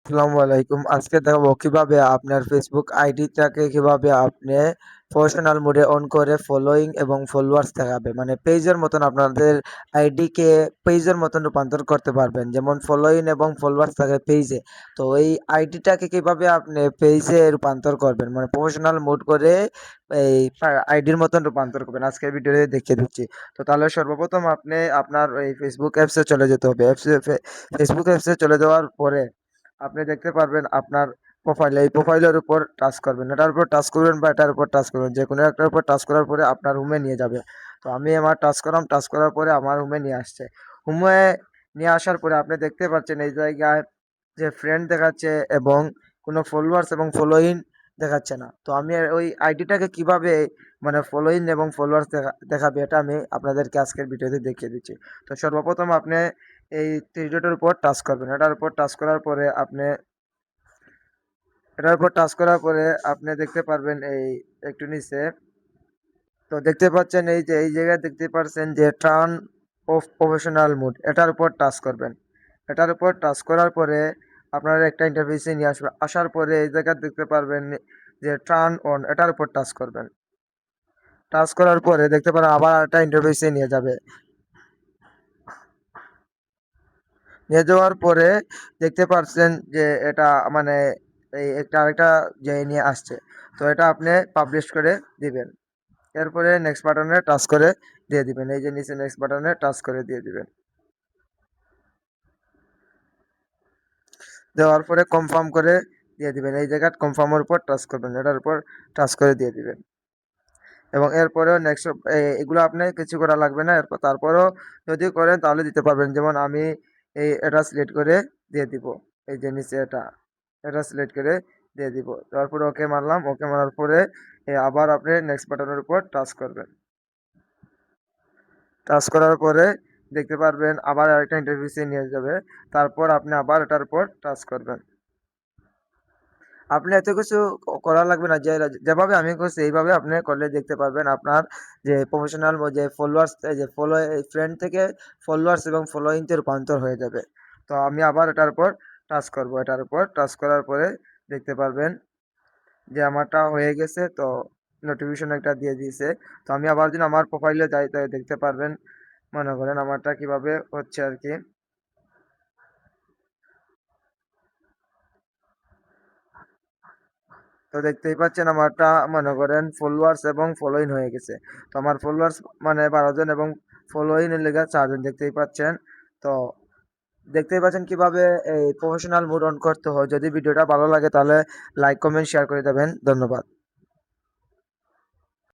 আসসালামু আলাইকুম। আজকে দেখাবো কিভাবে আপনার ফেসবুক আইডিটাকে কিভাবে আপনি প্রফেশনাল মোডে অন করে ফলোইং এবং ফলোয়ার্স দেখাবে। মানে পেজের মতন আপনাদের আইডিকে পেজের মতন রূপান্তর করতে পারবেন। যেমন ফলোইং এবং ফলোয়ার্স থাকে পেজে। তো এই আইডিটাকে কিভাবে আপনি পেজে রূপান্তর করবেন। মানে প্রফেশনাল মোড করে এই আইডির মতন রূপান্তর করবেন। আজকের ভিডিওতে দেখিয়ে দিচ্ছি। তো তাহলে সর্বপ্রথম আপনি আপনার এই ফেসবুক অ্যাপসে চলে যেতে হবে। ফেসবুক অ্যাপসে চলে যাওয়ার পরে আপনি দেখতে পারবেন আপনার প্রোফাইলে, এই প্রোফাইলের উপর টাচ করবেন, এটার উপর টাচ করবেন বা এটার উপর টাচ করবেন, যে কোনো একটার উপর টাচ করার পরে আপনার হোমে নিয়ে যাবে। তো আমি আমার টাচ করলাম, টাচ করার পরে আমার হোমে নিয়ে আসছে। হোমে নিয়ে আসার পরে আপনি দেখতে পাচ্ছেন এই জায়গায় যে ফ্রেন্ড দেখাচ্ছে এবং কোনো ফলোয়ার্স এবং ফলোইং দেখাচ্ছে না। তো আমি ওই আইডিটাকে কিভাবে মানে ফলোইং এবং ফলোয়ার্স দেখাবে এটা আমি আপনাদেরকে আজকের ভিডিওতে দেখিয়ে দিচ্ছি। তো সর্বপ্রথম আপনি এই 3 ডটের উপর টাচ করবেন। এটার উপর টাচ করার পরে আপনি দেখতে পারবেন এই একটু নিচে। তো দেখতে পাচ্ছেন এই যে এই জায়গায় দেখতে পাচ্ছেন যে টার্ন অফ প্রফেশনাল মুড, এটার উপর টাচ করবেন। এটার উপর টাচ করার পরে আপনার একটা ইন্টারফেসে নিয়ে আসবে। আসার পরে এই জায়গায় দেখতে পারবেন যে টার্ন অন, এটার উপর টাচ করবেন। টাচ করার পরে দেখতে পারেন আবার একটা ইন্টারফেসে নিয়ে যাবে। নিয়ে যাওয়ার পরে দেখতে পাচ্ছেন যে এটা মানে এই একটা আরেকটা যে নিয়ে আসছে। তো এটা আপনি পাবলিশ করে দিবেন। এরপরে নেক্সট বাটনে টাচ করে দিয়ে দিবেন। এই যে নিচে নেক্সট বাটনে টাচ করে দিয়ে দিবেন। দেওয়ার পরে কনফার্ম করে দিয়ে দিবেন। এই জায়গায় কনফার্মের উপর টাচ করবেন, এটার উপর টাচ করে দিয়ে দিবেন। এবং এরপরেও নেক্সট এগুলো আপনি কিছু করা লাগবে না। এরপর তারপরেও যদি করেন তাহলে দিতে পারবেন। যেমন আমি এটা সিলেক্ট করে দিয়ে দিব। এই যে নিচে এটা সিলেক্ট করে দিয়ে দিব। তারপরে ওকে মারলাম। ওকে মারার পরে আবার আপনি নেক্সট বাটনের উপর টাচ করবেন। টাচ করার পরে দেখতে পারবেন আবার আরেকটা ইন্টারফেসে নিয়ে যাবে। তারপর আপনি আবার এটার উপর টাচ করবেন। আপনি এত কিছু করা লাগবে না। যেভাবে আমি করছি এইভাবে আপনি করলে দেখতে পারবেন আপনার যে প্রফেশনাল যে ফলোয়ার্স যে ফ্রেন্ড থেকে ফলোয়ার্স এবং ফলোইং তে রূপান্তর হয়ে যাবে। তো আমি আবার এটার উপর টাচ করব। এটার উপর টাচ করার পরে দেখতে পারবেন যে আমারটা হয়ে গেছে। তো নোটিফিকেশন একটা দিয়ে দিয়েছে। তো আমি আবার যদি আমার প্রোফাইলে যাই তাই দেখতে পারবেন মনে করেন আমারটা কিভাবে হচ্ছে আর কি। তো দেখতেই পাচ্ছেন আমারটা মনে করেন ফলোয়ার্স এবং ফলোইং হয়ে গেছে। তো আমার ফলোয়ার্স মানে 12 জন এবং ফলোইং এর লেগে 4 জন দেখতেই পাচ্ছেন। তো দেখতেই পাচ্ছেন কিভাবে এই প্রফেশনাল মুড অন করতে হয়। যদি ভিডিওটা ভালো লাগে তাহলে লাইক, কমেন্ট, শেয়ার করে দেবেন। ধন্যবাদ।